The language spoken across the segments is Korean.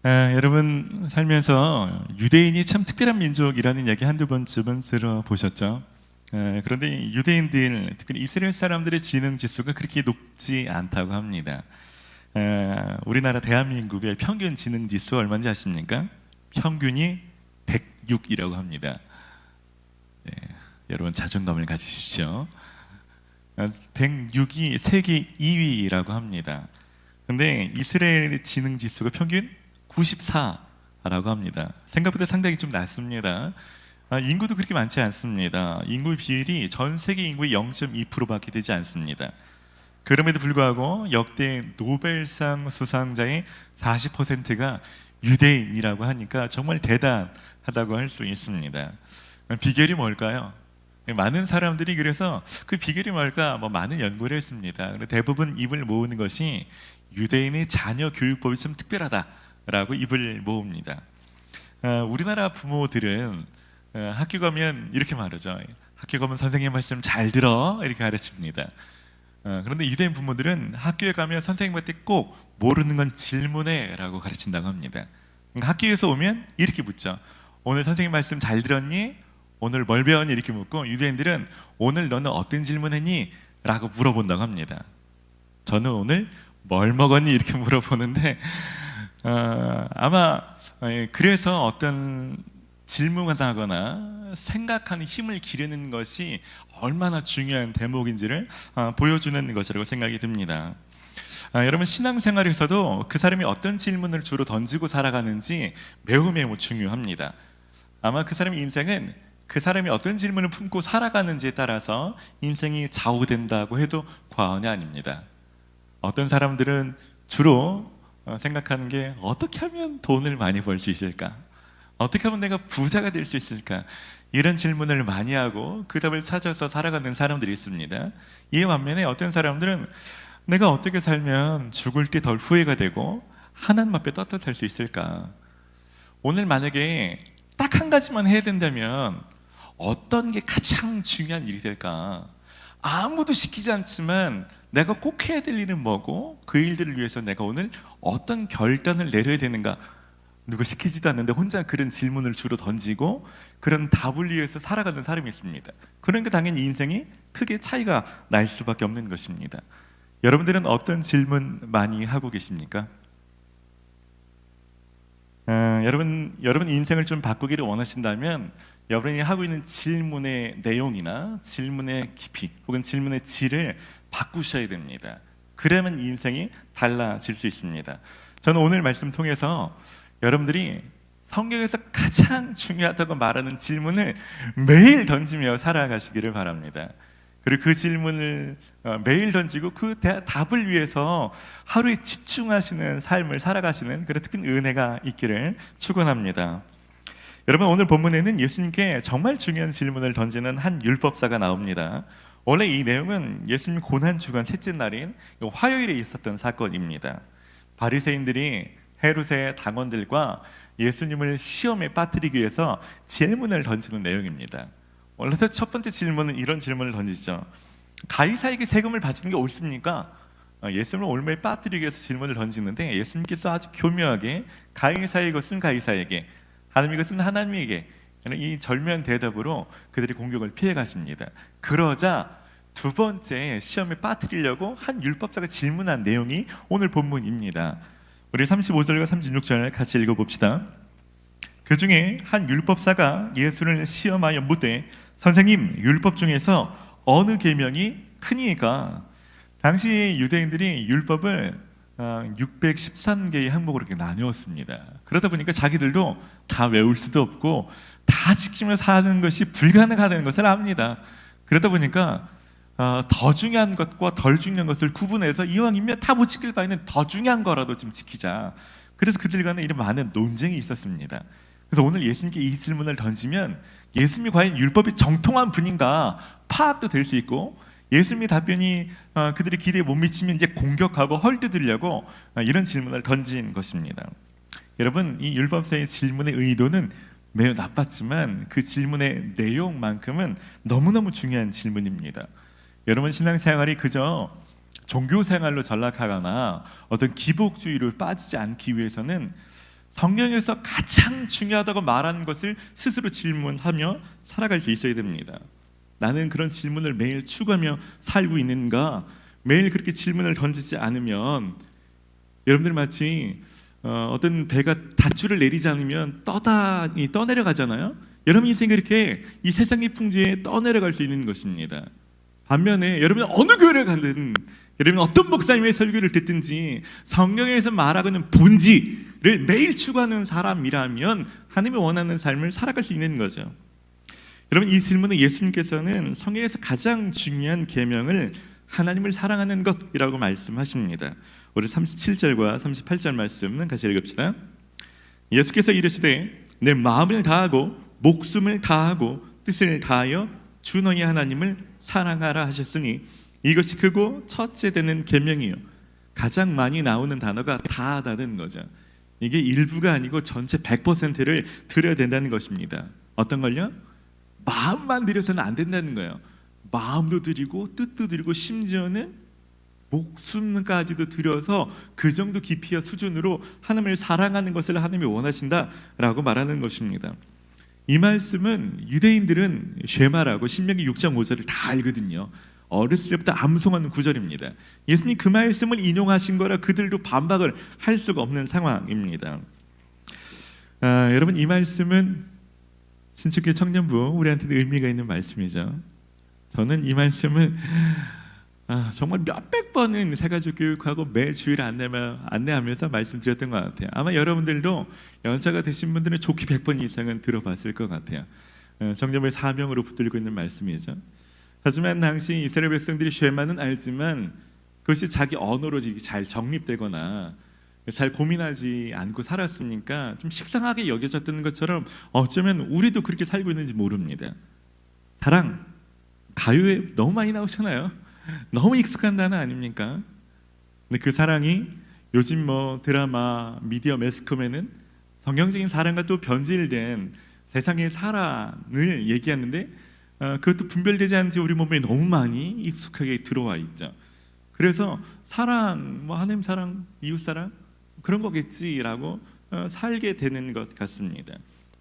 여러분 살면서 유대인이 참 특별한 민족이라는 이야기 한두 번쯤은 들어보셨죠? 그런데 유대인들, 특히 이스라엘 사람들의 지능 지수가 그렇게 높지 않다고 합니다. 우리나라 대한민국의 평균 지능 지수 얼마인지 아십니까? 평균이 106이라고 합니다. 여러분 자존감을 가지십시오. 106이 세계 2위라고 합니다. 근데 이스라엘의 지능 지수가 평균 94라고 합니다. 생각보다 상당히 좀 낮습니다. 인구도 그렇게 많지 않습니다. 인구 비율이 전 세계 인구의 0.2%밖에 되지 않습니다. 그럼에도 불구하고 역대 노벨상 수상자의 40%가 유대인이라고 하니까 정말 대단하다고 할 수 있습니다. 비결이 뭘까요? 많은 사람들이 그래서 그 비결이 뭘까 많은 연구를 했습니다. 대부분 입을 모으는 것이 유대인의 자녀 교육법이 좀 특별하다라고 입을 모읍니다. 우리나라 부모들은 학교 가면 이렇게 말하죠. 학교 가면 선생님 말씀 잘 들어 이렇게 가르칩니다. 그런데 유대인 부모들은 학교에 가면 선생님한테 꼭 모르는 건 질문해라고 가르친다고 합니다. 그러니까 학교에서 오면 이렇게 묻죠. 오늘 선생님 말씀 잘 들었니? 오늘 뭘 배웠니? 이렇게 묻고, 유대인들은 오늘 너는 어떤 질문했니? 라고 물어본다고 합니다. 저는 오늘 뭘 먹었니? 이렇게 물어보는데 아마 그래서 어떤 질문하거나 생각하는 힘을 기르는 것이 얼마나 중요한 대목인지를 보여주는 것이라고 생각이 듭니다. 여러분 신앙생활에서도 그 사람이 어떤 질문을 주로 던지고 살아가는지 매우 중요합니다. 아마 그 사람의 인생은 그 사람이 어떤 질문을 품고 살아가는지에 따라서 인생이 좌우된다고 해도 과언이 아닙니다. 어떤 사람들은 주로 생각하는 게 어떻게 하면 돈을 많이 벌 수 있을까? 어떻게 하면 내가 부자가 될 수 있을까? 이런 질문을 많이 하고 그 답을 찾아서 살아가는 사람들이 있습니다. 이에 반면에 어떤 사람들은 내가 어떻게 살면 죽을 때 덜 후회가 되고 하나님 앞에 떳떳할 수 있을까? 오늘 만약에 딱 한 가지만 해야 된다면 어떤 게 가장 중요한 일이 될까? 아무도 시키지 않지만 내가 꼭 해야 될 일은 뭐고 그 일들을 위해서 내가 오늘 어떤 결단을 내려야 되는가? 누가 시키지도 않는데 혼자 그런 질문을 주로 던지고 그런 답을 위해서 살아가는 사람이 있습니다. 그러니까 당연히 인생이 크게 차이가 날 수밖에 없는 것입니다. 여러분들은 어떤 질문 많이 하고 계십니까? 여러분 인생을 좀 바꾸기를 원하신다면 여러분이 하고 있는 질문의 내용이나 질문의 깊이 혹은 질문의 질을 바꾸셔야 됩니다. 그러면 인생이 달라질 수 있습니다. 저는 오늘 말씀 통해서 여러분들이 성경에서 가장 중요하다고 말하는 질문을 매일 던지며 살아가시기를 바랍니다. 그리고 그 질문을 매일 던지고 그 답을 위해서 하루에 집중하시는 삶을 살아가시는 그런 특별한 은혜가 있기를 축원합니다. 여러분 오늘 본문에는 예수님께 정말 중요한 질문을 던지는 한 율법사가 나옵니다. 원래 이 내용은 예수님 고난주간 셋째 날인 화요일에 있었던 사건입니다. 바리새인들이 헤롯의 당원들과 예수님을 시험에 빠뜨리기 위해서 질문을 던지는 내용입니다. 원래 첫 번째 질문은 이런 질문을 던지죠. 가이사에게 세금을 바치는 게 옳습니까? 예수님을 올무에 빠뜨리기 위해서 질문을 던지는데 예수님께서 아주 교묘하게 가이사의 것은 가이사에게, 하나님의 것은 하나님에게, 이 절묘한 대답으로 그들이 공격을 피해 가십니다. 그러자 두 번째 시험에 빠뜨리려고 한 율법사가 질문한 내용이 오늘 본문입니다. 우리 35절과 36절 같이 읽어봅시다. 그 중에 한 율법사가 예수를 시험하여 묻되 선생님, 율법 중에서 어느 계명이 크니까? 당시 유대인들이 율법을 613개의 항목으로 이렇게 나누었습니다. 그러다 보니까 자기들도 다 외울 수도 없고 다 지키며 사는 것이 불가능하다는 것을 압니다. 그러다 보니까 더 중요한 것과 덜 중요한 것을 구분해서 이왕이면 다 못 지킬 바에는 더 중요한 거라도 좀 지키자. 그래서 그들 간에 이런 많은 논쟁이 있었습니다. 그래서 오늘 예수님께 이 질문을 던지면 예수님이 과연 율법이 정통한 분인가 파악도 될 수 있고, 예수님의 답변이 그들의 기대에 못 미치면 이제 공격하고 헐뜯으려고 이런 질문을 던진 것입니다. 여러분, 이 율법사의 질문의 의도는 매우 나빴지만 그 질문의 내용만큼은 너무너무 중요한 질문입니다. 여러분 신앙생활이 그저 종교생활로 전락하거나 어떤 기복주의로 빠지지 않기 위해서는 성경에서 가장 중요하다고 말하는 것을 스스로 질문하며 살아갈 수 있어야 됩니다. 나는 그런 질문을 매일 추구하며 살고 있는가? 매일 그렇게 질문을 던지지 않으면 여러분들 마치 어떤 배가 닷줄을 내리지 않으면 떠내려가잖아요. 여러분 인생이 그렇게 이 세상의 풍조에 떠내려갈 수 있는 것입니다. 반면에 여러분이 어느 교회를 가든, 여러분 어떤 목사님의 설교를 듣든지 성경에서 말하고 있는 본질을 매일 추구하는 사람이라면 하나님이 원하는 삶을 살아갈 수 있는 거죠. 여러분, 이 질문은 예수님께서는 성경에서 가장 중요한 계명을 하나님을 사랑하는 것이라고 말씀하십니다. 우리 37절과 38절 말씀은 같이 읽읍시다. 예수께서 이르시되 내 마음을 다하고 목숨을 다하고 뜻을 다하여 주 너희 하나님을 사랑하라 하셨으니 이것이 크고 첫째 되는 계명이요. 가장 많이 나오는 단어가 다하다는 거죠. 이게 일부가 아니고 전체 100%를 드려야 된다는 것입니다. 어떤 걸요? 마음만 드려서는 안 된다는 거예요. 마음도 드리고 뜻도 드리고 심지어는 목숨까지도 드려서 그 정도 깊이와 수준으로 하나님을 사랑하는 것을 하나님이 원하신다라고 말하는 것입니다. 이 말씀은 유대인들은 쉐마라고 신명기 6장 5절을 다 알거든요. 어렸을 때부터 암송하는 구절입니다. 예수님 그 말씀을 인용하신 거라 그들도 반박을 할 수가 없는 상황입니다. 여러분, 이 말씀은 신축교회 청년부 우리한테도 의미가 있는 말씀이죠. 저는 이 말씀을 정말 몇백 번은 새가족 교육하고 매 주일 안내하면서 말씀드렸던 것 같아요. 아마 여러분들도 연차가 되신 분들은 좋게 100번 이상은 들어봤을 것 같아요. 청년부의 사명으로 붙들고 있는 말씀이죠. 하지만 당시 이스라엘 백성들이 쉐마는 알지만 그것이 자기 언어로 잘 정립되거나 잘 고민하지 않고 살았으니까 좀 식상하게 여겨졌던 것처럼 어쩌면 우리도 그렇게 살고 있는지 모릅니다. 사랑, 가요에 너무 많이 나오잖아요. 너무 익숙한 단어 아닙니까? 근데 그 사랑이 요즘 드라마, 미디어, 매스컴에는 성경적인 사랑과 또 변질된 세상의 사랑을 얘기하는데 그것도 분별되지 않은지 우리 몸에 너무 많이 익숙하게 들어와 있죠. 그래서 사랑, 하나님 사랑, 이웃 사랑 그런 거겠지라고 살게 되는 것 같습니다.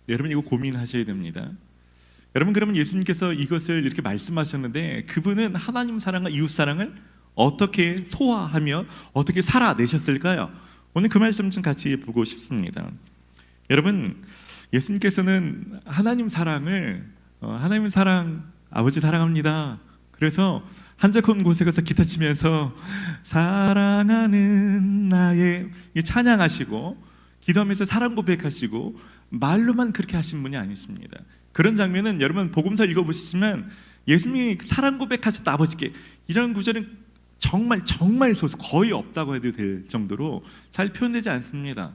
여러분 이거 고민하셔야 됩니다. 여러분, 그러면 예수님께서 이것을 이렇게 말씀하셨는데 그분은 하나님 사랑과 이웃 사랑을 어떻게 소화하며 어떻게 살아내셨을까요? 오늘 그 말씀 좀 같이 보고 싶습니다. 여러분, 예수님께서는 하나님 사랑을 하나님 사랑, 아버지 사랑합니다. 그래서 한적한 곳에 가서 기타 치면서 사랑하는 나의 찬양하시고 기도하면서 사랑 고백하시고 말로만 그렇게 하신 분이 아니십니다. 그런 장면은 여러분 복음서 읽어보시지만 예수님이 사랑 고백하셨다 아버지께 이런 구절은 정말 소수, 거의 없다고 해도 될 정도로 잘 표현되지 않습니다.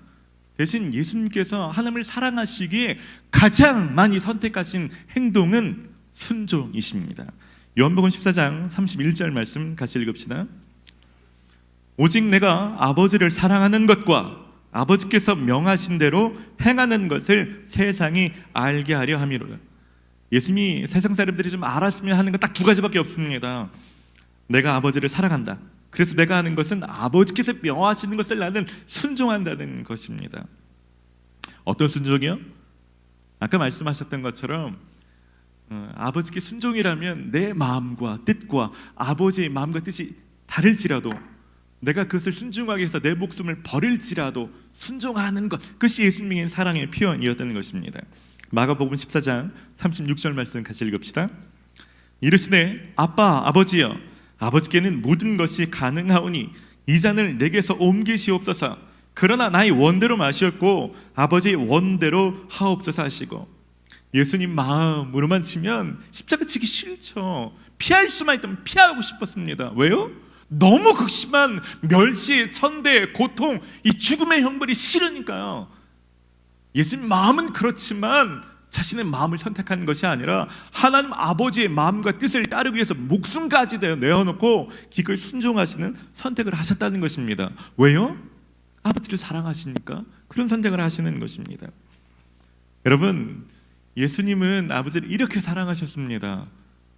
대신 예수님께서 하나님을 사랑하시기에 가장 많이 선택하신 행동은 순종이십니다. 요한복음 14장 31절 말씀 같이 읽읍시다. 오직 내가 아버지를 사랑하는 것과 아버지께서 명하신 대로 행하는 것을 세상이 알게 하려 함이로다. 예수님이 세상 사람들이 좀 알았으면 하는 건 딱 두 가지밖에 없습니다. 내가 아버지를 사랑한다. 그래서 내가 하는 것은 아버지께서 명하시는 것을 나는 순종한다는 것입니다. 어떤 순종이요? 아까 말씀하셨던 것처럼 아버지께 순종이라면 내 마음과 뜻과 아버지의 마음과 뜻이 다를지라도 내가 그것을 순종하기 위해서 내 목숨을 버릴지라도 순종하는 것, 그것이 예수님의 사랑의 표현이었다는 것입니다. 마가복음 14장 36절 말씀 같이 읽읍시다. 이르시되 아버지여 아버지께는 모든 것이 가능하오니 이 잔을 내게서 옮기시옵소서. 그러나 나의 원대로 마시었고 아버지의 원대로 하옵소서 하시고, 예수님 마음으로만 치면 십자가 지기 싫죠. 피할 수만 있다면 피하고 싶었습니다. 왜요? 너무 극심한 멸시, 천대, 고통, 이 죽음의 형벌이 싫으니까요. 예수님 마음은 그렇지만 자신의 마음을 선택하는 것이 아니라 하나님 아버지의 마음과 뜻을 따르기 위해서 목숨까지 내어놓고 기꺼이 순종하시는 선택을 하셨다는 것입니다. 왜요? 아버지를 사랑하시니까 그런 선택을 하시는 것입니다. 여러분, 예수님은 아버지를 이렇게 사랑하셨습니다.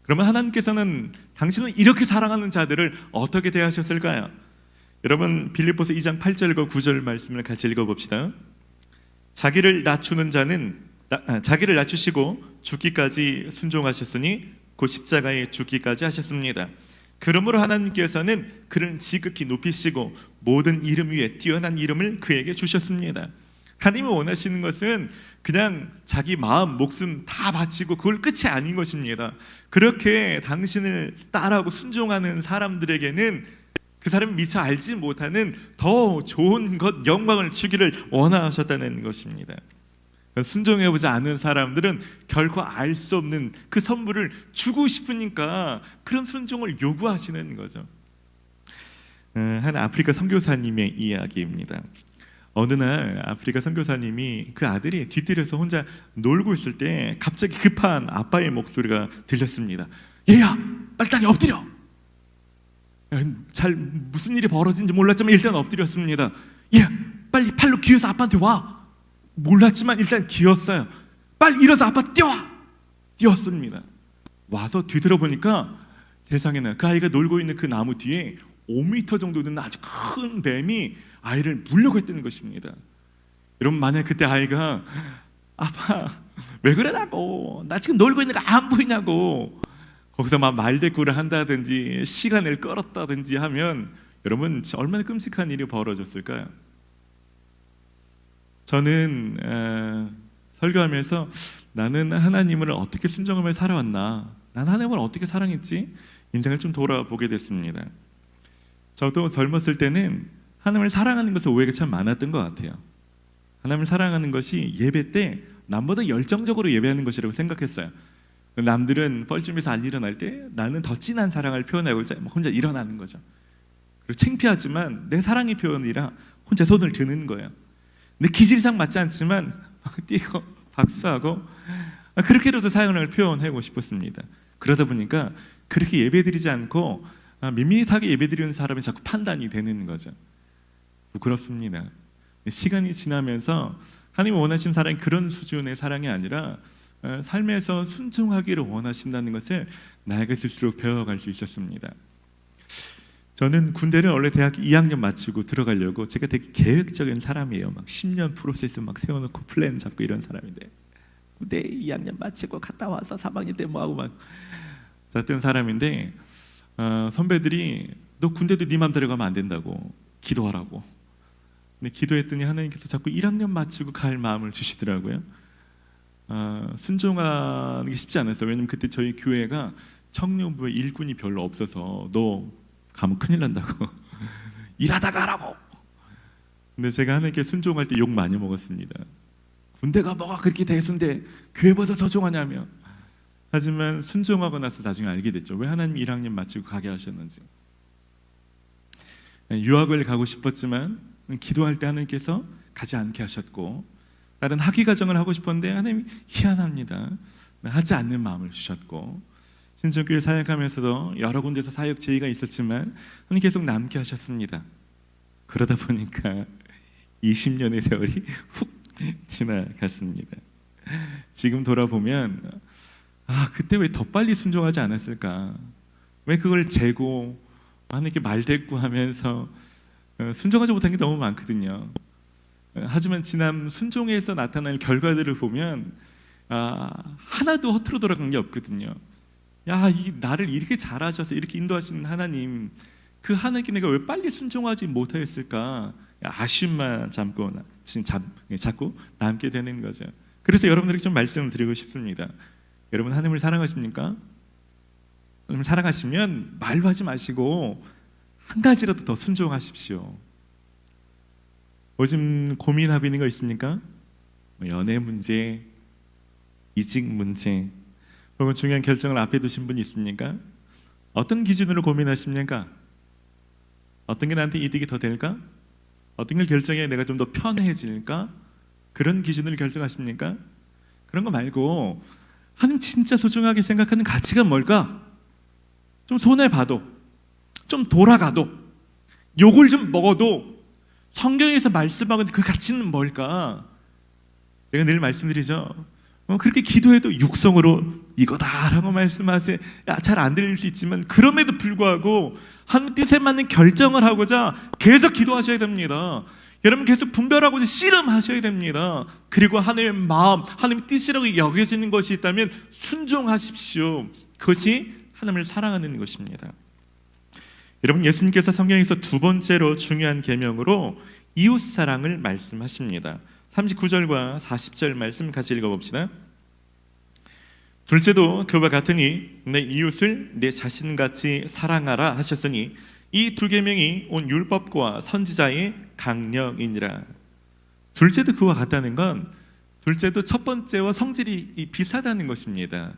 그러면 하나님께서는 당신은 이렇게 사랑하는 자들을 어떻게 대하셨을까요? 여러분, 빌립보서 2장 8절과 9절 말씀을 같이 읽어봅시다. 자기를 낮추시고 죽기까지 순종하셨으니 곧 십자가에 죽기까지 하셨습니다. 그러므로 하나님께서는 그를 지극히 높이시고 모든 이름 위에 뛰어난 이름을 그에게 주셨습니다. 하나님이 원하시는 것은 그냥 자기 마음, 목숨 다 바치고 그걸 끝이 아닌 것입니다. 그렇게 당신을 따라하고 순종하는 사람들에게는 그 사람이 미처 알지 못하는 더 좋은 것, 영광을 주기를 원하셨다는 것입니다. 순종해보지 않은 사람들은 결코 알 수 없는 그 선물을 주고 싶으니까 그런 순종을 요구하시는 거죠. 한 아프리카 선교사님의 이야기입니다. 어느 날 아프리카 선교사님이 그 아들이 뒤뜰에서 혼자 놀고 있을 때 갑자기 급한 아빠의 목소리가 들렸습니다. 얘야, 빨리 땅에 엎드려. 잘 무슨 일이 벌어진지 몰랐지만 일단 엎드렸습니다. 얘, 빨리 팔로 기어서 아빠한테 와. 몰랐지만 일단 기었어요. 빨리 일어서 아빠 뛰어와. 뛰었습니다. 와서 뒤돌아보니까 세상에는 그 아이가 놀고 있는 그 나무 뒤에 5m 정도 되는 아주 큰 뱀이 아이를 물려고 했다는 것입니다. 여러분, 만약 그때 아이가 아빠 왜 그러냐고, 나 지금 놀고 있는 거 안 보이냐고 거기서 막 말대꾸를 한다든지 시간을 끌었다든지 하면 여러분 얼마나 끔찍한 일이 벌어졌을까요? 저는 설교하면서 나는 하나님을 어떻게 순종하며 살아왔나, 난 하나님을 어떻게 사랑했지, 인생을 좀 돌아보게 됐습니다. 저도 젊었을 때는 하나님을 사랑하는 것에 오해가 참 많았던 것 같아요. 하나님을 사랑하는 것이 예배 때 남보다 열정적으로 예배하는 것이라고 생각했어요. 남들은 뻘쭘해서 안 일어날 때 나는 더 진한 사랑을 표현하고 혼자 일어나는 거죠. 그리고 창피하지만 내 사랑의 표현이라 혼자 손을 드는 거예요. 근데 기질상 맞지 않지만 뛰고 박수하고 그렇게라도 사랑을 표현하고 싶었습니다. 그러다 보니까 그렇게 예배드리지 않고 밋밋하게 예배드리는 사람이 자꾸 판단이 되는 거죠. 부끄럽습니다. 시간이 지나면서 하나님이 원하시는 사랑이 그런 수준의 사랑이 아니라 삶에서 순종하기를 원하신다는 것을 나이가 들수록 배워갈 수 있었습니다. 저는 군대를 원래 대학 2학년 마치고 들어가려고, 제가 되게 계획적인 사람이에요. 막 10년 프로세스 막 세워놓고 플랜 잡고 이런 사람인데, 군대 2학년 마치고 갔다 와서 3학년 때 뭐하고 막 잤던 사람인데, 선배들이 너 군대도 네 맘대로 가면 안 된다고 기도하라고. 근데 기도했더니 하나님께서 자꾸 1학년 마치고 갈 마음을 주시더라고요. 순종하는 게 쉽지 않았어요. 왜냐면 그때 저희 교회가 청년부에 일꾼이 별로 없어서 너 가면 큰일 난다고 일하다가 하라고. 근데 제가 하나님께 순종할 때 욕 많이 먹었습니다. 군대가 뭐가 그렇게 대수인데 교회보다 더 좋아하냐며. 하지만 순종하고 나서 나중에 알게 됐죠. 왜 하나님 1학년 마치고 가게 하셨는지. 유학을 가고 싶었지만 기도할 때 하나님께서 가지 않게 하셨고, 다른 학위 과정을 하고 싶었는데 하나님이 희한합니다. 하지 않는 마음을 주셨고, 신천교회 사역하면서도 여러 군데서 사역 제의가 있었지만 하나님 계속 남게 하셨습니다. 그러다 보니까 20년의 세월이 훅 지나갔습니다. 지금 돌아보면 그때 왜 더 빨리 순종하지 않았을까? 왜 그걸 재고 하나님께 말대꾸하면서 순종하지 못한 게 너무 많거든요. 하지만 지난 순종에서 나타날 결과들을 보면 하나도 허투루 돌아간 게 없거든요. 이 나를 이렇게 잘하셔서 이렇게 인도하시는 하나님, 그 하나님께 내가 왜 빨리 순종하지 못하였을까? 아쉬움만 자꾸 남게 되는 거죠. 그래서 여러분들에게 좀 말씀을 드리고 싶습니다. 여러분 하나님을 사랑하십니까? 하나님을 사랑하시면 말로 하지 마시고 한 가지라도 더 순종하십시오. 요즘 고민하고 있는 거 있습니까? 연애 문제, 이직 문제, 혹은 중요한 결정을 앞에 두신 분이 있습니까? 어떤 기준으로 고민하십니까? 어떤 게 나한테 이득이 더 될까? 어떤 걸 결정해 내가 좀 더 편해질까? 그런 기준으로 결정하십니까? 그런 거 말고 하나님 진짜 소중하게 생각하는 가치가 뭘까? 좀 손해봐도, 좀 돌아가도, 욕을 좀 먹어도 성경에서 말씀하고 그 가치는 뭘까? 제가 늘 말씀드리죠. 그렇게 기도해도 육성으로 이거다라고 말씀하지 잘 안 들릴 수 있지만, 그럼에도 불구하고 한 뜻에 맞는 결정을 하고자 계속 기도하셔야 됩니다. 여러분 계속 분별하고 씨름하셔야 됩니다. 그리고 하나님의 마음, 하나님의 뜻이라고 여겨지는 것이 있다면 순종하십시오. 그것이 하나님을 사랑하는 것입니다. 여러분, 예수님께서 성경에서 두 번째로 중요한 계명으로 이웃 사랑을 말씀하십니다. 39절과 40절 말씀 같이 읽어봅시다. 둘째도 그와 같으니 내 이웃을 내 자신같이 사랑하라 하셨으니 이 두 계명이 온 율법과 선지자의 강령이니라. 둘째도 그와 같다는 건 둘째도 첫 번째와 성질이 비슷하다는 것입니다.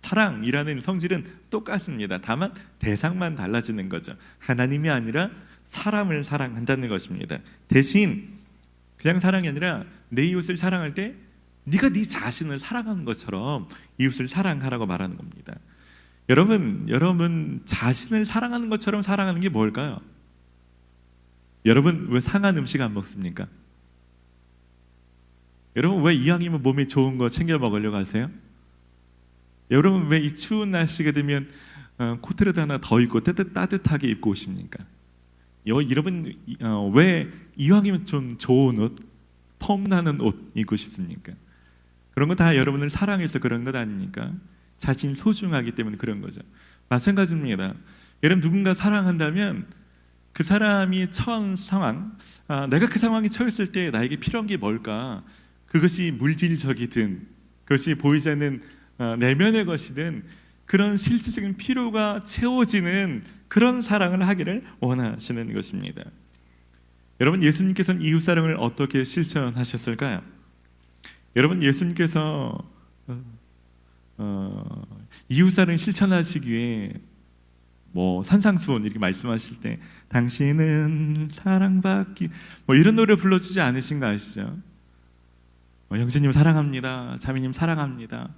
사랑이라는 성질은 똑같습니다. 다만 대상만 달라지는 거죠. 하나님이 아니라 사람을 사랑한다는 것입니다. 대신 그냥 사랑이 아니라 내 이웃을 사랑할 때 네가 네 자신을 사랑하는 것처럼 이웃을 사랑하라고 말하는 겁니다. 여러분 자신을 사랑하는 것처럼 사랑하는 게 뭘까요? 여러분 왜 상한 음식 안 먹습니까? 여러분 왜 이왕이면 몸에 좋은 거 챙겨 먹으려고 하세요? 여러분 왜 이 추운 날씨가 되면 코트라도 하나 더 입고 따뜻하게 입고 오십니까? 여러분 왜 이왕이면 좀 좋은 옷, 폼나는 옷 입고 싶습니까? 그런 거 다 여러분을 사랑해서 그런 것 아닙니까? 자신이 소중하기 때문에 그런 거죠. 마찬가지입니다. 여러분 누군가 사랑한다면 그 사람이 처한 상황, 내가 그 상황에 처했을 때 나에게 필요한 게 뭘까? 그것이 물질적이든 그것이 보이지 않는 내면의 것이든 그런 실질적인 필요가 채워지는 그런 사랑을 하기를 원하시는 것입니다. 여러분 예수님께서는 이웃사랑을 어떻게 실천하셨을까요? 여러분 예수님께서 이웃사랑 실천하시기 위해 산상수훈 이렇게 말씀하실 때 당신은 사랑받기 이런 노래 불러주지 않으신 거 아시죠? 형제님 사랑합니다, 자매님 사랑합니다.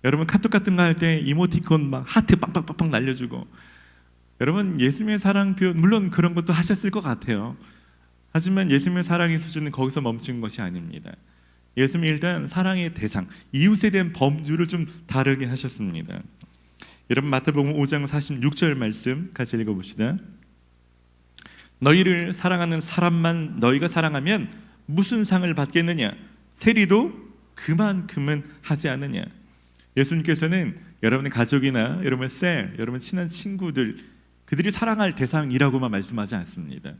여러분 카톡 같은 거 할 때 이모티콘 막 하트 빵빵빵빵 날려주고, 여러분 예수님의 사랑 표현 물론 그런 것도 하셨을 것 같아요. 하지만 예수님의 사랑의 수준은 거기서 멈춘 것이 아닙니다. 예수님이 일단 사랑의 대상, 이웃에 대한 범주를 좀 다르게 하셨습니다. 여러분 마태복음 5장 46절 말씀 같이 읽어봅시다. 너희를 사랑하는 사람만 너희가 사랑하면 무슨 상을 받겠느냐? 세리도 그만큼은 하지 않느냐? 예수님께서는 여러분의 가족이나 여러분의 셀, 여러분 친한 친구들, 그들이 사랑할 대상이라고만 말씀하지 않습니다.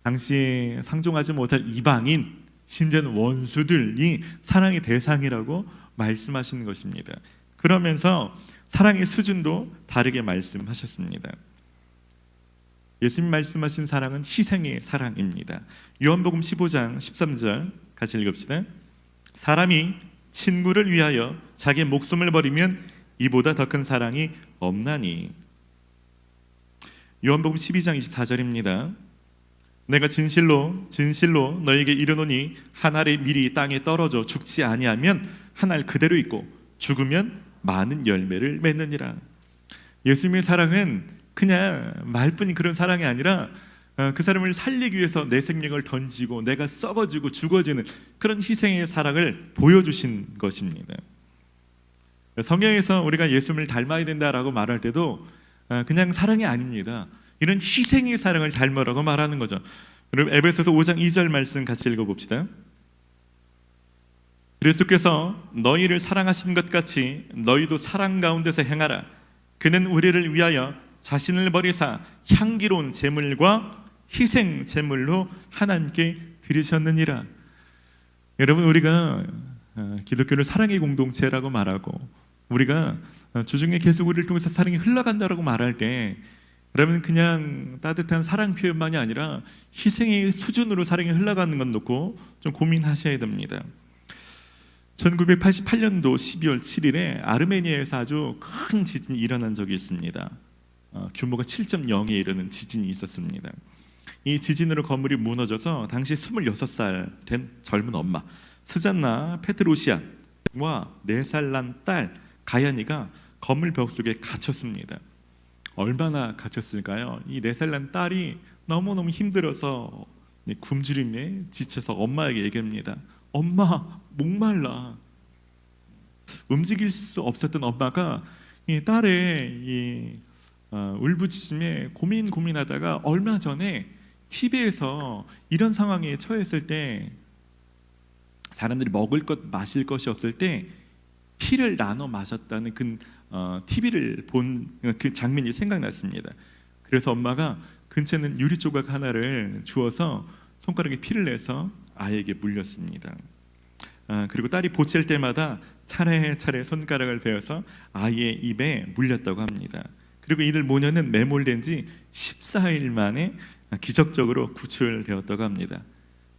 당시에 상종하지 못할 이방인, 심지어는 원수들이 사랑의 대상이라고 말씀하시는 것입니다. 그러면서 사랑의 수준도 다르게 말씀하셨습니다. 예수님 말씀하신 사랑은 희생의 사랑입니다. 요한복음 15장 13절 같이 읽읍시다. 사람이 친구를 위하여 자기 목숨을 버리면 이보다 더 큰 사랑이 없나니. 요한복음 12장 24절입니다. 내가 진실로 진실로 너에게 이르노니 한 알의 밀이 땅에 떨어져 죽지 아니하면 한 알 그대로 있고 죽으면 많은 열매를 맺느니라. 예수님의 사랑은 그냥 말뿐인 그런 사랑이 아니라 그 사람을 살리기 위해서 내 생명을 던지고 내가 썩어지고 죽어지는 그런 희생의 사랑을 보여주신 것입니다. 성경에서 우리가 예수님을 닮아야 된다라고 말할 때도 그냥 사랑이 아닙니다. 이런 희생의 사랑을 닮으라고 말하는 거죠. 여러분 에베소서 5장 2절 말씀 같이 읽어봅시다. 그리스도께서 너희를 사랑하신 것 같이 너희도 사랑 가운데서 행하라. 그는 우리를 위하여 자신을 버리사 향기로운 제물과 희생 제물로 하나님께 드리셨느니라. 여러분 우리가 기독교를 사랑의 공동체라고 말하고 우리가 주중에 계속 우리를 통해서 사랑이 흘러간다라고 말할 때 여러분 그냥 따뜻한 사랑 표현만이 아니라 희생의 수준으로 사랑이 흘러가는 건 놓고 좀 고민하셔야 됩니다. 1988년도 12월 7일에 아르메니아에서 아주 큰 지진이 일어난 적이 있습니다. 규모가 7.0에 이르는 지진이 있었습니다. 이 지진으로 건물이 무너져서 당시 26살 된 젊은 엄마 스잔나 페트로시안과 4살 난 딸 가야니가 건물 벽 속에 갇혔습니다. 얼마나 갇혔을까요? 이 4살 난 딸이 너무너무 힘들어서 굶주림에 지쳐서 엄마에게 얘기합니다. 엄마 목말라. 움직일 수 없었던 엄마가 이 딸의 이 울부짖음에 고민하다가 얼마 전에 TV에서 이런 상황에 처했을 때 사람들이 먹을 것 마실 것이 없을 때 피를 나눠 마셨다는 그 TV를 본 그 장면이 생각났습니다. 그래서 엄마가 근처에 있는 유리 조각 하나를 주어서 손가락에 피를 내서 아이에게 물렸습니다. 그리고 딸이 보챌 때마다 차례차례 손가락을 베어서 아이의 입에 물렸다고 합니다. 그리고 이들 모녀는 매몰된 지 14일 만에 기적적으로 구출되었다고 합니다.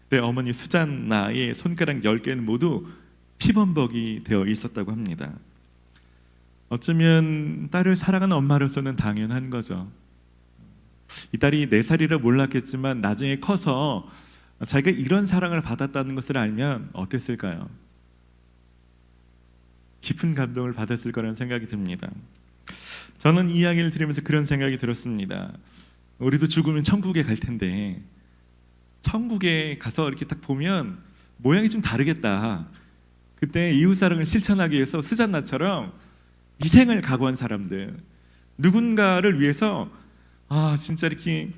그때 어머니 수잔나의 손가락 10개는 모두 피범벅이 되어 있었다고 합니다. 어쩌면 딸을 사랑하는 엄마로서는 당연한 거죠. 이 딸이 4살이라 몰랐겠지만 나중에 커서 자기가 이런 사랑을 받았다는 것을 알면 어땠을까요? 깊은 감동을 받았을 거라는 생각이 듭니다. 저는 이 이야기를 들으면서 그런 생각이 들었습니다. 우리도 죽으면 천국에 갈 텐데 천국에 가서 이렇게 딱 보면 모양이 좀 다르겠다. 그때 이웃사랑을 실천하기 위해서 스잔나처럼 희생을 각오한 사람들, 누군가를 위해서 진짜 이렇게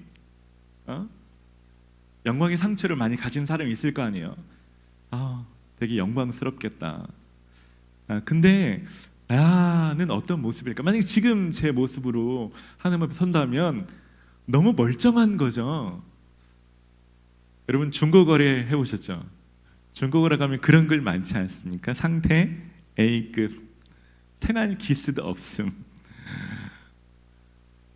영광의 상처를 많이 가진 사람이 있을 거 아니에요. 되게 영광스럽겠다. 근데 나는 어떤 모습일까? 만약에 지금 제 모습으로 하나님 앞에 선다면 너무 멀쩡한 거죠. 여러분 중고거래 해보셨죠? 중고거래 가면 그런 글 많지 않습니까? 상태 A급, 생활 기스도 없음.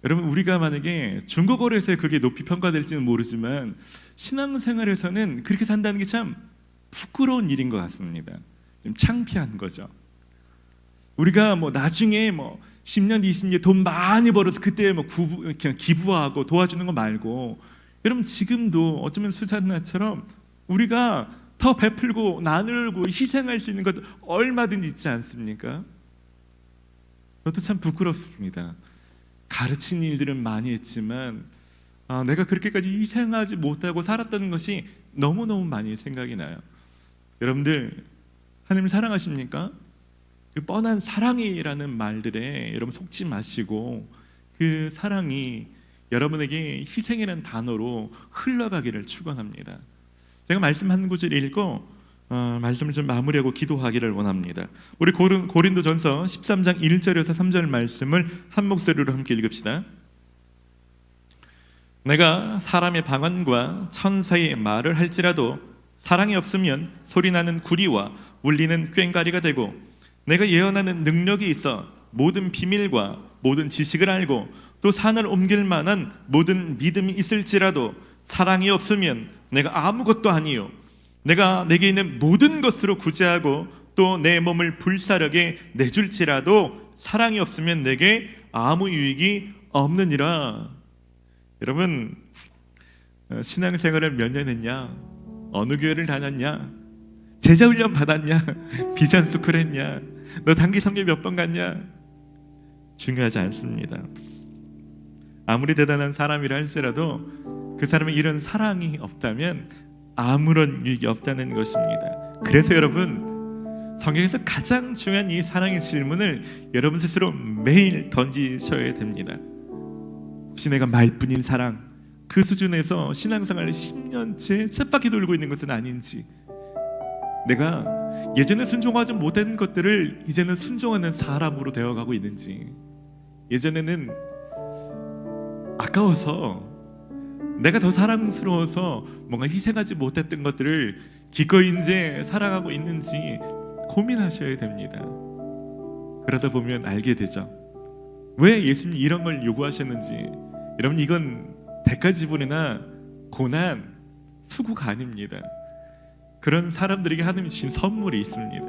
여러분 우리가 만약에 중고거래에서 그게 높이 평가될지는 모르지만 신앙생활에서는 그렇게 산다는 게 참 부끄러운 일인 것 같습니다. 좀 창피한 거죠. 우리가 나중에 10년, 20년 돈 많이 벌어서 그때 그냥 기부하고 도와주는 거 말고 여러분 지금도 어쩌면 수잔나처럼 우리가 더 베풀고 나누고 희생할 수 있는 것 얼마든지 있지 않습니까? 그것도 참 부끄럽습니다. 가르친 일들은 많이 했지만 내가 그렇게까지 희생하지 못하고 살았다는 것이 너무너무 많이 생각이 나요. 여러분들 하나님을 사랑하십니까? 그 뻔한 사랑이라는 말들에 여러분 속지 마시고 그 사랑이 여러분에게 희생이라는 단어로 흘러가기를 축원합니다. 제가 말씀 한 구절 읽고 말씀을 좀 마무리하고 기도하기를 원합니다. 우리 고린도전서 13장 1절에서 3절 말씀을 한 목소리로 함께 읽읍시다. 내가 사람의 방언과 천사의 말을 할지라도 사랑이 없으면 소리나는 구리와 울리는 꽹과리가 되고 내가 예언하는 능력이 있어 모든 비밀과 모든 지식을 알고 또 산을 옮길 만한 모든 믿음이 있을지라도 사랑이 없으면 내가 아무것도 아니요 내가 내게 있는 모든 것으로 구제하고 또 내 몸을 불사르게 내줄지라도 사랑이 없으면 내게 아무 유익이 없느니라. 여러분 신앙생활을 몇 년 했냐? 어느 교회를 다녔냐? 제자훈련 받았냐? 비전스쿨 했냐? 너 단기 선교 몇 번 갔냐? 중요하지 않습니다. 아무리 대단한 사람이라 할지라도 그 사람의 이런 사랑이 없다면 아무런 유익이 없다는 것입니다. 그래서 여러분 성경에서 가장 중요한 이 사랑의 질문을 여러분 스스로 매일 던지셔야 됩니다. 혹시 내가 말뿐인 사랑 그 수준에서 신앙생활을 10년째 쳇바퀴 돌고 있는 것은 아닌지, 내가 예전에 순종하지 못한 것들을 이제는 순종하는 사람으로 되어가고 있는지, 예전에는 아까워서 내가 더 사랑스러워서 뭔가 희생하지 못했던 것들을 기꺼이 이제 살아가고 있는지 고민하셔야 됩니다. 그러다 보면 알게 되죠. 왜 예수님이 이런 걸 요구하셨는지. 여러분 이건 대가 지불이나 고난, 수고가 아닙니다. 그런 사람들에게 하나님이 주신 선물이 있습니다.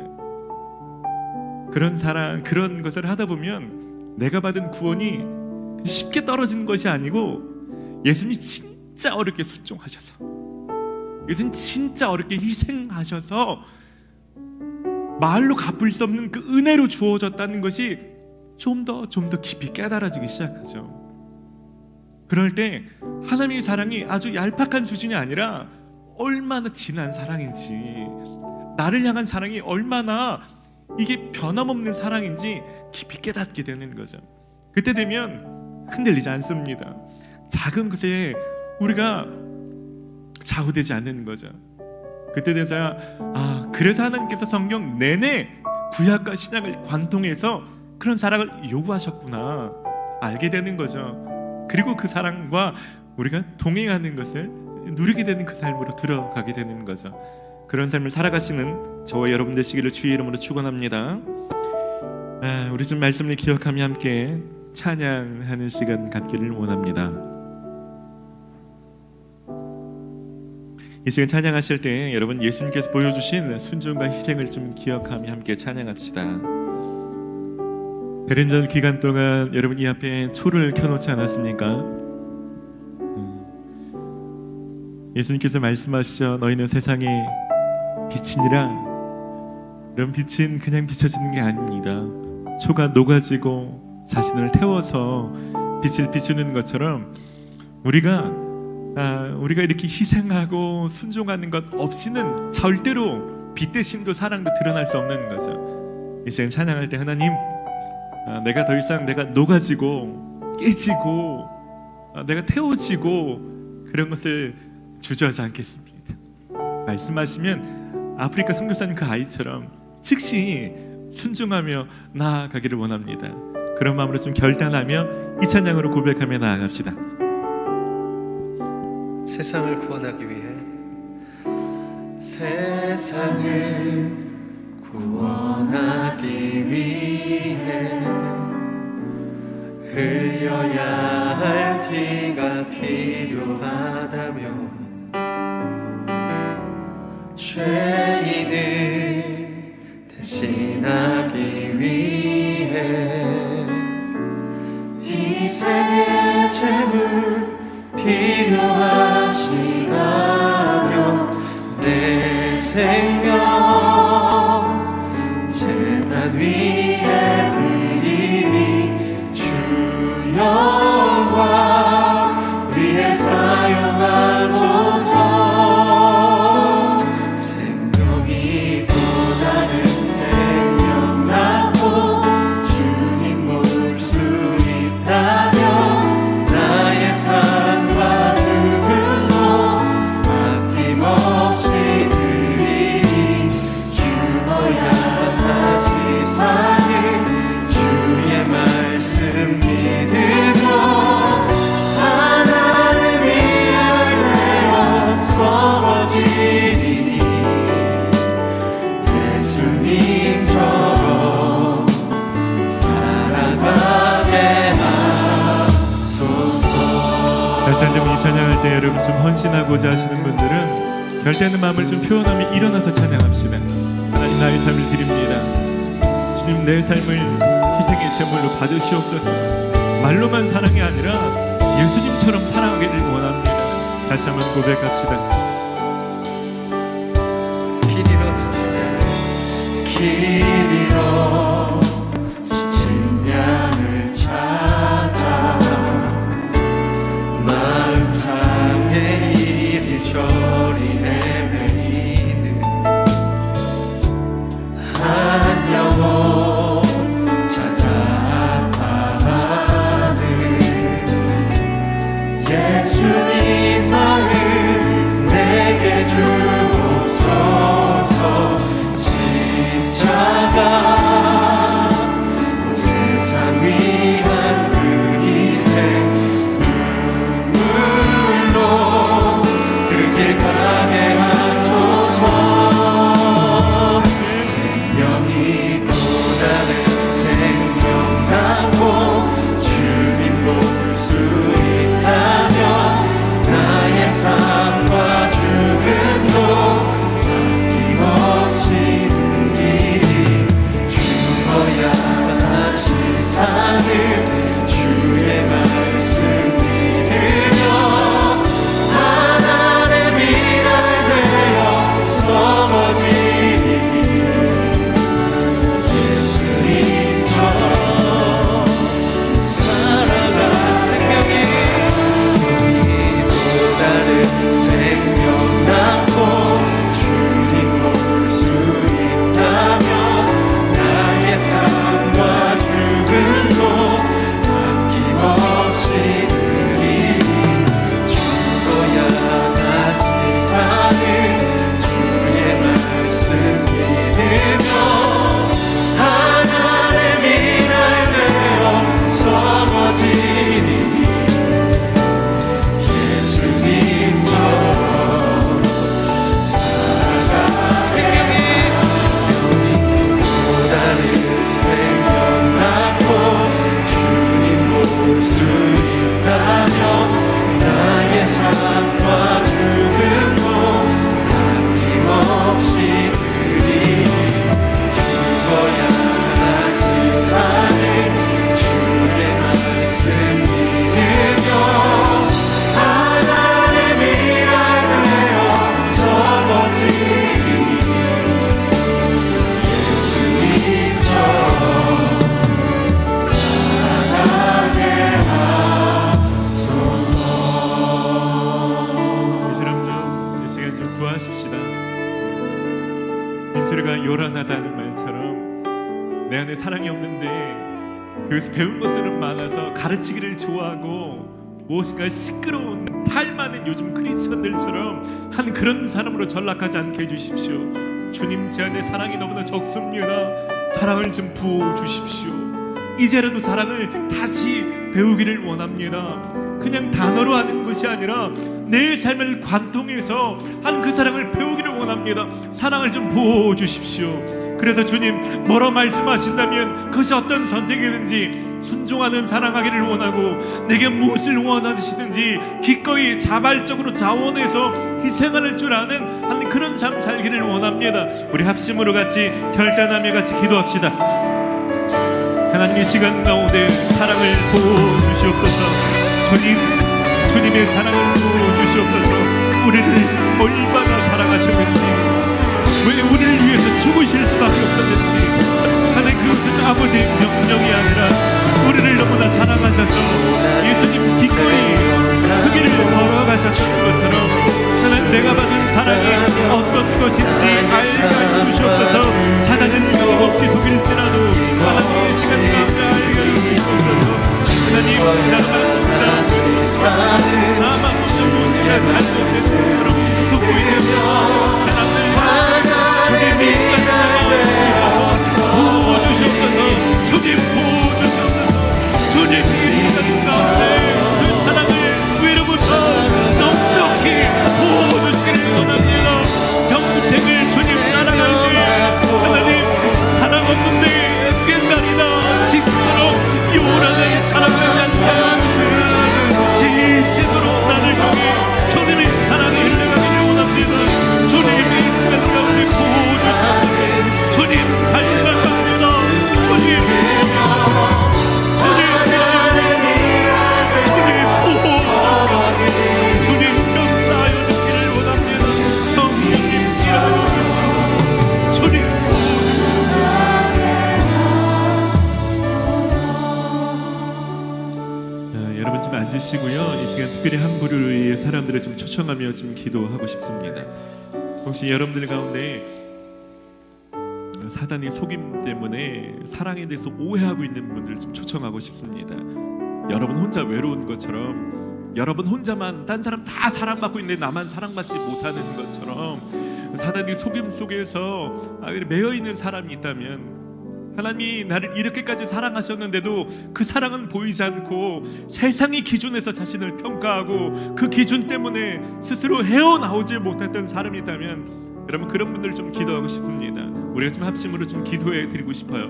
그런 사랑, 그런 것을 하다 보면 내가 받은 구원이 쉽게 떨어지는 것이 아니고 예수님이 진짜 어렵게 순종하셔서, 예수님 진짜 어렵게 희생하셔서 말로 갚을 수 없는 그 은혜로 주어졌다는 것이 좀 더 깊이 깨달아지기 시작하죠. 그럴 때 하나님의 사랑이 아주 얄팍한 수준이 아니라 얼마나 진한 사랑인지, 나를 향한 사랑이 얼마나 이게 변함없는 사랑인지 깊이 깨닫게 되는 거죠. 그때 되면 흔들리지 않습니다. 작은 것에 우리가 좌우되지 않는 거죠. 그때 돼서야 그래서 하나님께서 성경 내내 구약과 신약을 관통해서 그런 사랑을 요구하셨구나 알게 되는 거죠. 그리고 그 사랑과 우리가 동행하는 것을 누리게 되는 그 삶으로 들어가게 되는 거죠. 그런 삶을 살아가시는 저와 여러분 되시기를 주의 이름으로 축원합니다. 우리 좀 말씀을 기억하며 함께 찬양하는 시간 갖기를 원합니다. 이 시간 찬양하실 때 여러분 예수님께서 보여주신 순종과 희생을 좀 기억하며 함께 찬양합시다. 대림전 기간 동안 여러분 이 앞에 초를 켜놓지 않았습니까? 예수님께서 말씀하시죠. 너희는 세상의 빛이니라. 여러분 빛은 그냥 비춰지는 게 아닙니다. 초가 녹아지고 자신을 태워서 빛을 비추는 것처럼 우리가 이렇게 희생하고 순종하는 것 없이는 절대로 빛 대심도 사랑도 드러날 수 없는 거죠. 이 시간 찬양할 때 하나님, 내가 더 이상 내가 녹아지고 깨지고 내가 태워지고 그런 것을 주저하지 않겠습니다. 말씀하시면 아프리카 선교사님 그 아이처럼 즉시 순종하며 나아가기를 원합니다. 그런 마음으로 좀 결단하며 이 찬양으로 고백하며 나아갑시다. 세상을 구원하기 위해 세상을 구원하기 위해 흘려야 할 피가 필요하다며 죄인을 대신하기 위해 희생의 제물 필요하시다며 내 생명 제단 위에 드리니 주 영광 위에 사용하소서. 생명이 또 다른 생명 낳고 주님 볼 수 있다면 나의 삶과 죽음도 아낌없이 드리니 주어야 다시 사는 주의 말씀 믿으며 하나님이 되어 서지리니 예수님처럼 살아가게 하소서. 다시 한번 이 찬양할 때 여러분 좀 헌신하고자 하시는 분들은 결단의 마음을 좀 표현하며 일어나서 찬양합시다. 하나님 나의 삶을 드립니다. 주님 내 삶을 희생의 제물로 받으시옵소서. 말로만 사랑이 아니라 예수님처럼 사랑하기를 원합니다. 다시 한번 고백합시다. 길 잃어 지친 양을 찾아 마음 상해 이리저리 헤매이는 한 영혼 찾아 아파하는 예수님 마음 내게 주옵소서. 십자가 온 세상 위한 그 희생 눈물로 그게 가게 하소서. 생명이 기도하십시다. 민수리가 요란하다는 말처럼 내 안에 사랑이 없는데 그래서 배운 것들은 많아서 가르치기를 좋아하고 무엇인가 시끄러운 탈 많은 요즘 크리스천들처럼 한 그런 사람으로 전락하지 않게 해주십시오. 주님, 제 안에 사랑이 너무나 적습니다. 사랑을 좀 부어주십시오. 이제라도 사랑을 다시 배우기를 원합니다. 그냥 단어로 하는 것이 아니라 내 삶을 관통해서 한 그 사랑을 배우기를 원합니다. 사랑을 좀 부어주십시오. 그래서 주님, 뭐라 말씀하신다면 그것이 어떤 선택이든지 순종하는 사랑하기를 원하고, 내게 무엇을 원하시는지 기꺼이 자발적으로 자원해서 희생할 줄 아는 한 그런 삶 살기를 원합니다. 우리 합심으로 같이 결단하며 같이 기도합시다. 하나님, 이 시간 가운데 사랑을 부어주시옵소서. 주님의 사랑을 부어주시옵소서. 우리를 얼마나 사랑하셨는지, 왜 우리를 위해서 죽으실 수밖에 없었는지, 하나님, 그것은 아버지의 명령이 아니라 우리를 너무나 사랑하셔서 예수님 기꺼이 그 길을 걸어가셨던 것처럼, 하나님, 내가 받은 사랑이 어떤 것인지 알게 해주시옵소서. 사단은 끊임없이 속일지라도 하나님의 시간 가운데 알게 해주시옵소서. 하나님, 나만 없는 무엇이나 잘못된 것처럼 속고 있는 사람들, 주님이 이 시간 가운데 부어주시옵소서. 주님 부어주시옵소서. 주님 이 시간 가운데 그 사랑을 위로부터 넉넉히 부어주시기를 원합니다. 평생을 주님 따라갈 때 하나님, 사랑 없는데 꽹가리나 집처럼 요란한 사랑을 나타내는 진심으로 나를 향해 주님의 사랑이 흘러가기를 원합니다. 주님의 시간 가운데 부어주시옵소서. 주님 갈망합니다. 주님 주님 역사하여 주시기를 원합니다. 성령님 이름으로 주님 여러분 좀 앉으시고요. 이 시간 특별히 한 분을 위해 사람들을 좀 초청하며 좀 기도하고 싶습니다. 혹시 여러분들 가운데 사단의 속임 때문에 사랑에 대해서 오해하고 있는 분들을 좀 초청하고 싶습니다. 여러분 혼자 외로운 것처럼, 여러분 혼자만 딴 사람 다 사랑받고 있는데 나만 사랑받지 못하는 것처럼 사단의 속임 속에서 매여 있는 사람이 있다면, 하나님이 나를 이렇게까지 사랑하셨는데도 그 사랑은 보이지 않고 세상의 기준에서 자신을 평가하고 그 기준 때문에 스스로 헤어나오지 못했던 사람이 있다면, 여러분 그런 분들 좀 기도하고 싶습니다. 우리가 좀 합심으로 좀 기도해 드리고 싶어요.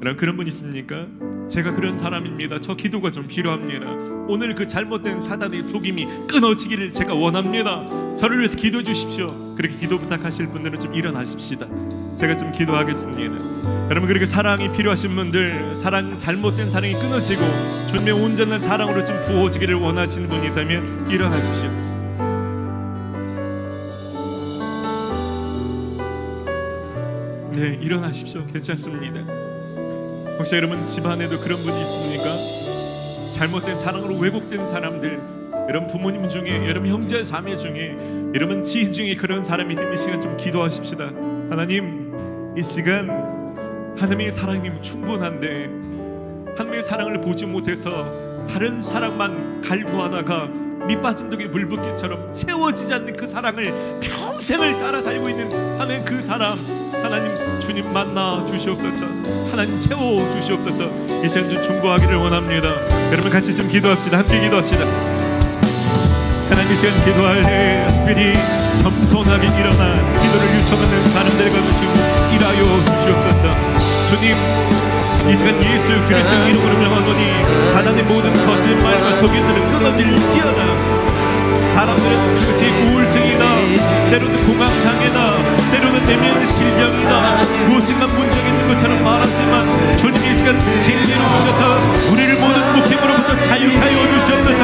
여러분 그런 분 있습니까? 제가 그런 사람입니다. 저 기도가 좀 필요합니다. 오늘 그 잘못된 사단의 속임이 끊어지기를 제가 원합니다. 저를 위해서 기도해 주십시오. 그렇게 기도 부탁하실 분들은 좀 일어나십시다. 제가 좀 기도하겠습니다. 여러분 그렇게 사랑이 필요하신 분들, 잘못된 사랑이 끊어지고 주님의 온전한 사랑으로 좀 부어지기를 원하시는 분이 있다면 일어나십시오. 네, 일어나십시오. 괜찮습니다. 혹시 여러분 집안에도 그런 분이 있습니까? 잘못된 사랑으로 왜곡된 사람들, 여러분 부모님 중에, 여러분 형제 자매 중에, 여러분 지인 중에 그런 사람이 있는 이 시간 좀 기도하십시다. 하나님, 이 시간 하나님의 사랑이 충분한데 하나님의 사랑을 보지 못해서 다른 사랑만 갈구하다가 밑빠진 독에 물붓기처럼 채워지지 않는 그 사랑을 평생을 따라 살고 있는 하나님, 그 사람 하나님 주님 만나 주시옵소서. 하나님 채워 주시옵소서. 이 시간 좀 중보하기를 원합니다. 여러분 같이 좀 기도합시다. 함께 기도합시다. 하나님, 이 시간 기도할 때 특별히 겸손하게 일어나 기도를 요청하는 사람들과 좀 일하여 주시옵소서. 주님, 이 시간 예수 그리스도 이름으로 명하노니 사단의 모든 거짓말과 속임들은 끊어질지어다. 사람들은 그것이 우울증이다, 때로는 공황장애다, 때로는 내면의 질병이다, 무엇인가 문제가 있는 것처럼 말하지만 주님 이 시간 진리로 오셔서 우리를 모든 목숨으로부터 자유하여 주시옵소서.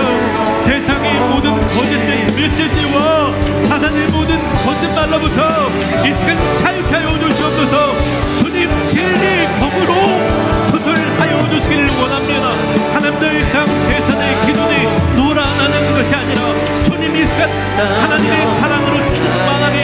세상의 모든 거짓된 메시지와 사단의 모든 거짓말로부터 이 시간 자유하여 주시옵소서. 주님 진리 검으로 수술하여 주시기를 원합니다. 하나님, 더 이상 세상의 기준이 놀아나는 것이 아니라 주님 이 시간 하나님의 사랑으로 충만하게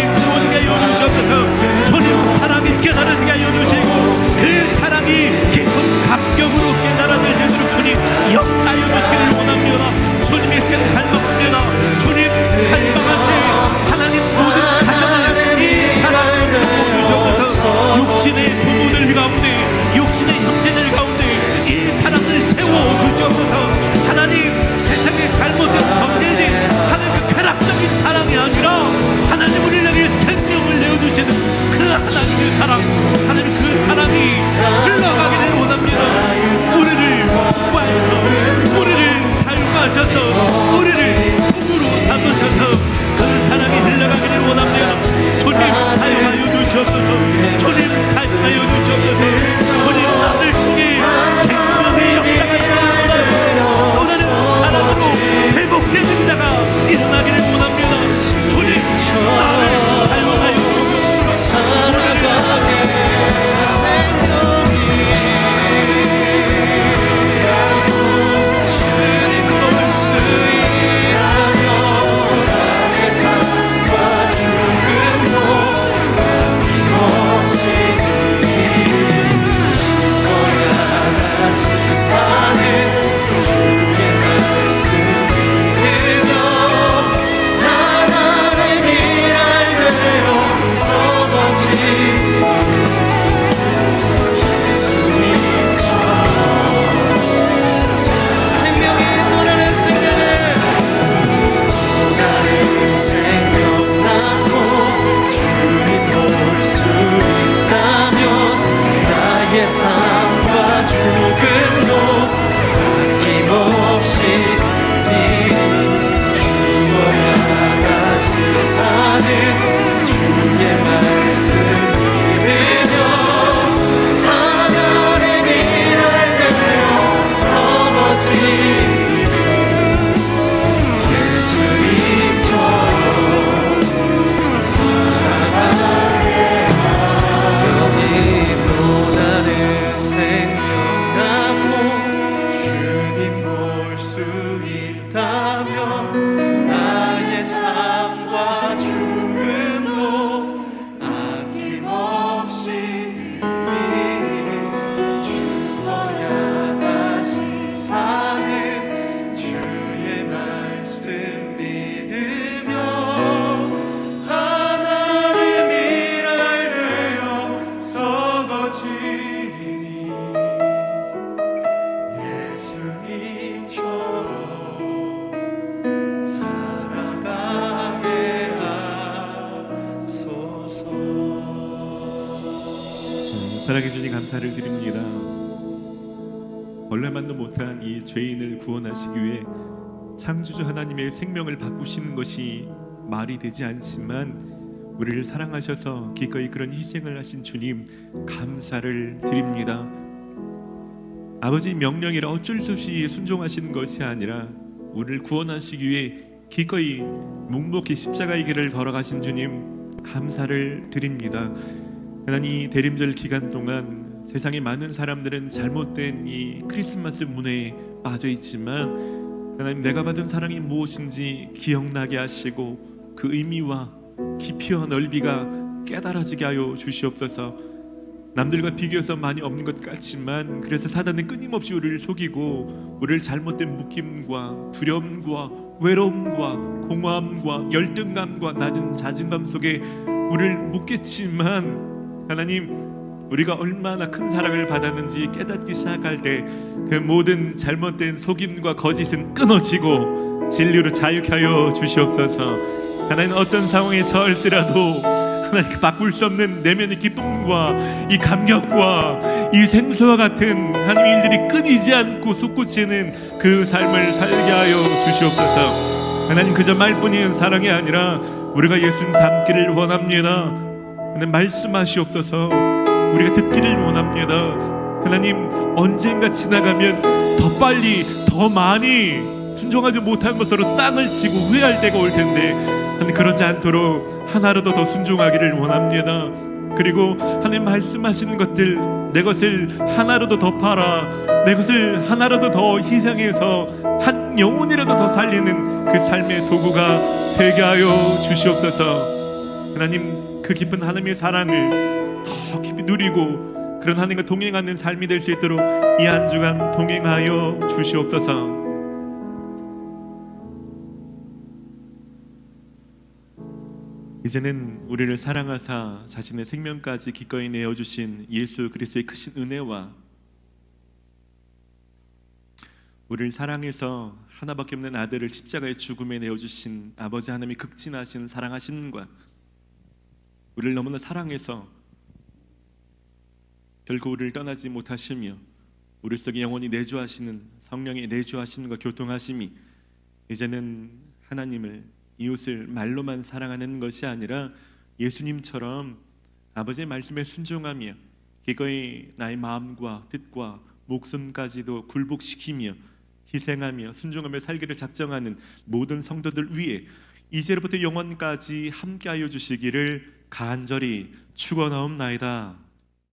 주님 사용하여 주시옵소서. 주님 사용하여 주시옵소서. 주님 나를 통해 생명의 역사가 일어나고 오늘은 사랑으로 회복되는 자가 일어나기를 원합니다. 주님 나를 사용하여 주시옵소서. 살아가게 주님 볼수 있다면 나의 삶과 죽음도 아낌없이 죽어야 다시 사는 주의 말씀 믿으며 하나님 일할 되어 서거지 생명이 떠나는 생명 낳고 주님 볼 수 있다면 나의 삶과 죽음도 아낌없이 죽어야 다시 사는 주의 말씀 믿으며 하나님 일할 되어 서거지 예수님처럼 살아가게 생명이 또다른 생명 낳고 주님 볼 수 있다면 나의 삶과 죽음도 아낌없이 드리 죽어야 다시 사는 주의 말씀 믿으며 하나님 일할 되어 서거지니 예수님처럼 살아가게 하소서. 사랑해 주님 감사를 드립니다. 벌레만도 못한 이 죄인을 구원하시기 위해 창조주 하나님의 생명을 바꾸시는 것이 말이 되지 않지만 우리를 사랑하셔서 기꺼이 그런 희생을 하신 주님 감사를 드립니다. 아버지 명령이라 어쩔 수 없이 순종하시는 것이 아니라 우리를 구원하시기 위해 기꺼이 묵묵히 십자가의 길을 걸어가신 주님 감사를 드립니다. 하나님 이 대림절 기간 동안 세상의 많은 사람들은 잘못된 이 크리스마스 문화에 빠져 있지만 하나님 내가 받은 사랑이 무엇인지 기억나게 하시고 그 의미와 깊이와 넓이가 깨달아지게 하여 주시옵소서. 남들과 비교해서 많이 없는 것 같지만 그래서 사단은 끊임없이 우리를 속이고 우리를 잘못된 묶임과 두려움과 외로움과 공허함과 열등감과 낮은 자존감 속에 우리를 묶겠지만 하나님 우리가 얼마나 큰 사랑을 받았는지 깨닫기 시작할 때 그 모든 잘못된 속임과 거짓은 끊어지고 진리로 자유케 하여 주시옵소서. 하나님 어떤 상황에 처할지라도 하나님 바꿀 수 없는 내면의 기쁨과 이 감격과 이 생수와 같은 하나님 일들이 끊이지 않고 솟구치는 그 삶을 살게 하여 주시옵소서. 하나님 그저 말뿐인 사랑이 아니라 우리가 예수님 닮기를 원합니다. 하나님 말씀하시옵소서. 우리가 듣기를 원합니다. 하나님 언젠가 지나가면 더 빨리 더 많이 순종하지 못한 것으로 땅을 치고 후회할 때가 올 텐데 하나님 그러지 않도록 하나라도 더 순종하기를 원합니다. 그리고 하나님 말씀하시는 것들 내 것을 하나라도 더 팔아 내 것을 하나라도 더 희생해서 한 영혼이라도 더 살리는 그 삶의 도구가 되게 하여 주시옵소서. 하나님 그 깊은 하나님의 사랑을 더 깊이 누리고 그런 하나님과 동행하는 삶이 될 수 있도록 이 한 주간 동행하여 주시옵소서. 이제는 우리를 사랑하사 자신의 생명까지 기꺼이 내어주신 예수 그리스도의 크신 은혜와 우리를 사랑해서 하나밖에 없는 아들을 십자가의 죽음에 내어주신 아버지 하나님의 극진하신 사랑하심과 우리를 너무나 사랑해서 결국 우리를 떠나지 못하시며 우리 속에 영원히 내주하시는 성령의 내주하심과 교통하심이 이제는 하나님을 이웃을 말로만 사랑하는 것이 아니라 예수님처럼 아버지의 말씀에 순종하며 기꺼이 나의 마음과 뜻과 목숨까지도 굴복시키며 희생하며 순종하며 살기를 작정하는 모든 성도들 위해 이제로부터 영원까지 함께하여 주시기를 간절히 축원하옵나이다.